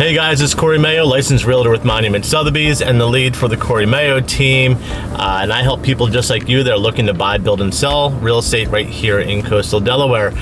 Hey guys, it's Cory Mayo, licensed realtor with Monument Sotheby's and the lead for the Cory Mayo team. And I help people just like you that are looking to buy, build, and sell real estate right here in coastal Delaware.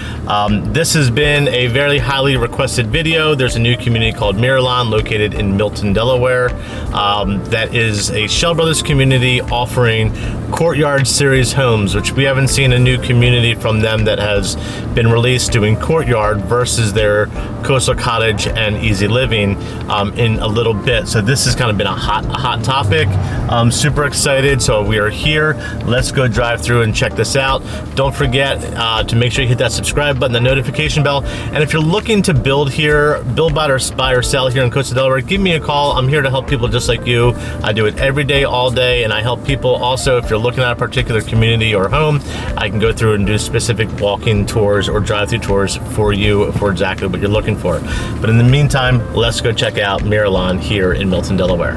This has been a very highly requested video. There's a new community called Miralon located in Milton, Delaware. That is a Schell Brothers community offering courtyard series homes, which we haven't seen a new community from them that has been released doing courtyard versus their coastal cottage and easy living in a little bit. So this has kind of been a hot topic. I'm super excited. So we are here. Let's go drive through and check this out. Don't forget to make sure you hit that subscribe button, the notification bell. And if you're looking to build here, buy or sell here in coastal Delaware, give me a call. I'm here to help people just like you. I do it every day, all day, and I help people also if you're looking at a particular community or home, I can go through and do specific walking tours or drive-through tours for you for exactly what you're looking for. But in the meantime, let's go check out Miralon here in Milton, Delaware.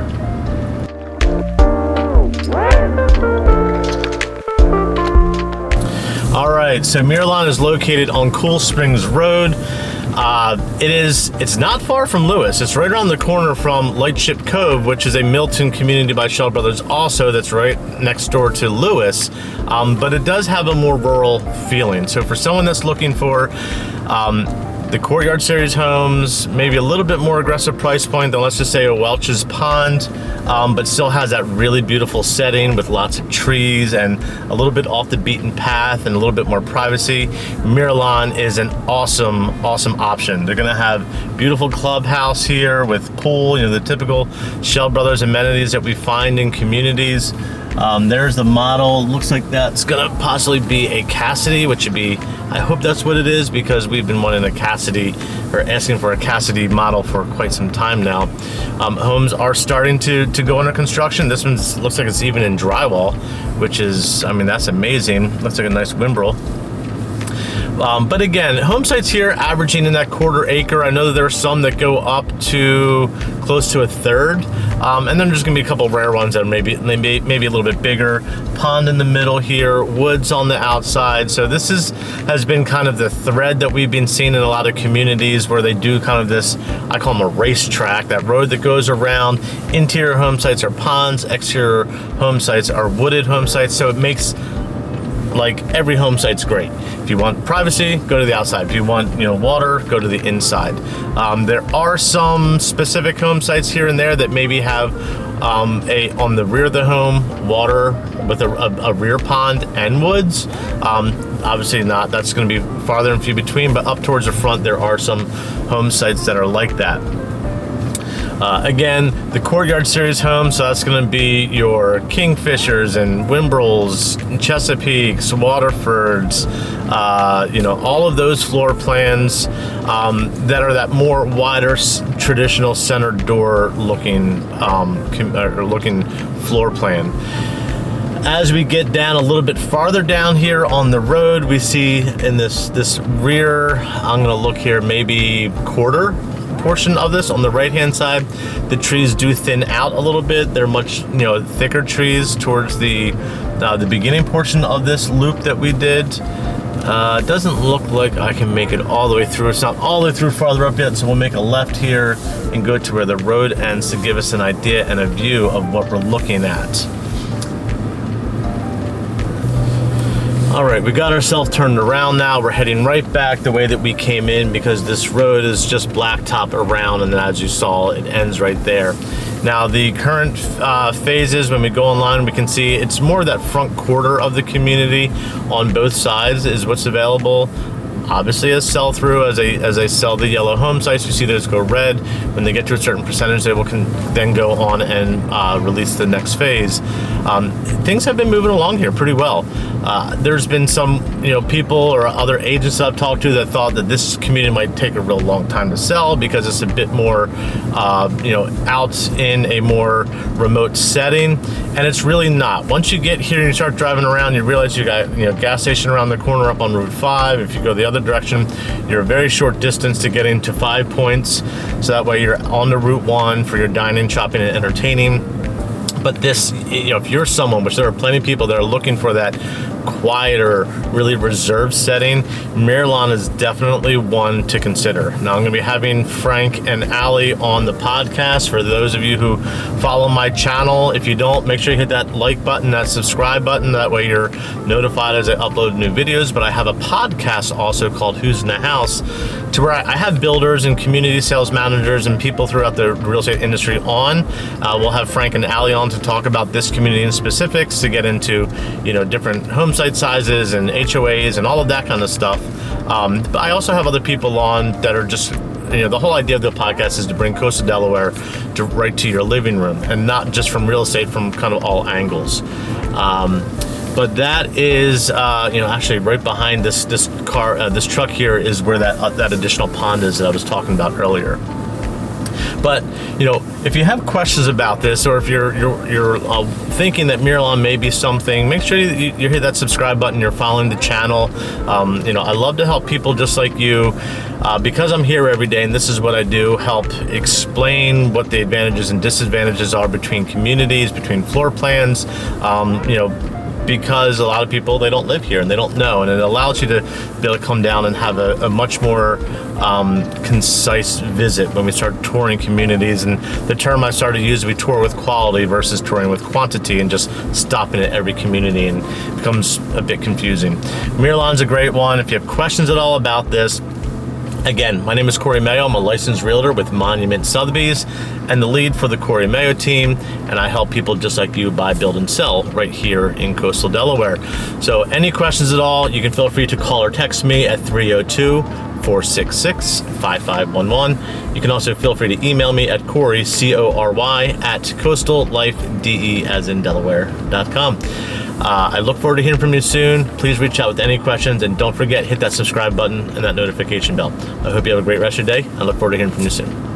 All right, so Miralon is located on Cool Springs Road. It's not far from Lewes. It's right around the corner from Lightship Cove, which is a Milton community by Schell Brothers also that's right next door to Lewes. But it does have a more rural feeling. So for someone that's looking for the courtyard series homes, maybe a little bit more aggressive price point than, let's just say, a Welch's Pond, but still has that really beautiful setting with lots of trees and a little bit off the beaten path and a little bit more privacy. Miralon is an awesome option. They're gonna have beautiful clubhouse here with pool, the typical Schell Brothers amenities that we find in communities. There's the model. Looks like that's gonna possibly be a Cassidy, which would be, I hope that's what it is, because we've been wanting a Cassidy or asking for a Cassidy model for quite some time now. Homes are starting to go under construction. This one looks like it's even in drywall, which is, I mean, that's amazing. Looks like a nice Whimbrel. But again, home sites here averaging in that quarter acre. I know that there are some that go up to close to a third. And then there's gonna be a couple rare ones that are maybe a little bit bigger. Pond in the middle here, woods on the outside. So this has been kind of the thread that we've been seeing in a lot of communities where they do kind of this, I call them a racetrack, that road that goes around. Interior home sites are ponds, exterior home sites are wooded home sites. So it makes, like, every home site's great. If you want privacy, go to the outside. If you want, water, go to the inside. There are some specific home sites here and there that maybe have on the rear of the home, water with a rear pond and woods. Obviously not, that's gonna be farther and few between, but up towards the front, there are some home sites that are like that. Again, the courtyard series home, so that's going to be your Kingfishers and Whimbrels, Chesapeakes, Waterfords, all of those floor plans that are that more wider traditional center door looking floor plan. As we get down a little bit farther down here on the road, we see in this rear, I'm going to look here, maybe quarter portion of this on the right hand side, the trees do thin out a little bit. They're much thicker trees towards the beginning portion of this loop that we did. It doesn't look like I can make it all the way through. It's not all the way through farther up yet, so we'll make a left here and go to where the road ends to give us an idea and a view of what we're looking at. All right, we got ourselves turned around now. We're heading right back the way that we came in because this road is just blacktop around, and then as you saw, it ends right there. Now, the current phases, when we go online, we can see it's more that front quarter of the community on both sides is what's available. Obviously, as sell through, as they sell the yellow home sites, you see those go red. When they get to a certain percentage, they can then go on and release the next phase. Things have been moving along here pretty well. There's been some people or other agents that I've talked to that thought that this community might take a real long time to sell because it's a bit more out in a more remote setting, and it's really not. Once you get here and you start driving around, you realize you got gas station around the corner up on Route 5. If you go the other direction, you're a very short distance to getting to 5 Points, so that way you're on the Route 1 for your dining, shopping, and entertaining. But this, if you're someone, which there are plenty of people that are looking for that quieter, really reserved setting, Miralon is definitely one to consider. Now, I'm going to be having Frank and Allie on the podcast. For those of you who follow my channel, if you don't, make sure you hit that like button, that subscribe button. That way you're notified as I upload new videos. But I have a podcast also called Who's in the House, to where I have builders and community sales managers and people throughout the real estate industry on. We'll have Frank and Allie on to talk about this community in specifics, to get into, different home site sizes and HOAs and all of that kind of stuff. But I also have other people on that are just, the whole idea of the podcast is to bring coastal Delaware right to your living room, and not just from real estate, from kind of all angles. But that is, actually right behind this truck here is where that additional pond is that I was talking about earlier. But if you have questions about this, or if you're thinking that Miralon may be something, make sure you hit that subscribe button. You're following the channel. I love to help people just like you, because I'm here every day, and this is what I do: help explain what the advantages and disadvantages are between communities, between floor plans. Because a lot of people, they don't live here and they don't know, and it allows you to be able to come down and have a much more concise visit when we start touring communities. And the term I started to use, we tour with quality versus touring with quantity, and just stopping at every community, and it becomes a bit confusing. Miralon's a great one. If you have questions at all about this, again, my name is Cory Mayo. I'm a licensed realtor with Monument Sotheby's and the lead for the Cory Mayo team, and I help people just like you buy, build, and sell right here in coastal Delaware. So any questions at all, you can feel free to call or text me at 302-466-5511. You can also feel free to email me at Cory, C-O-R-Y, at coastallifede, as in Delaware.com. I look forward to hearing from you soon. Please reach out with any questions, and don't forget, hit that subscribe button and that notification bell. I hope you have a great rest of your day. I look forward to hearing from you soon.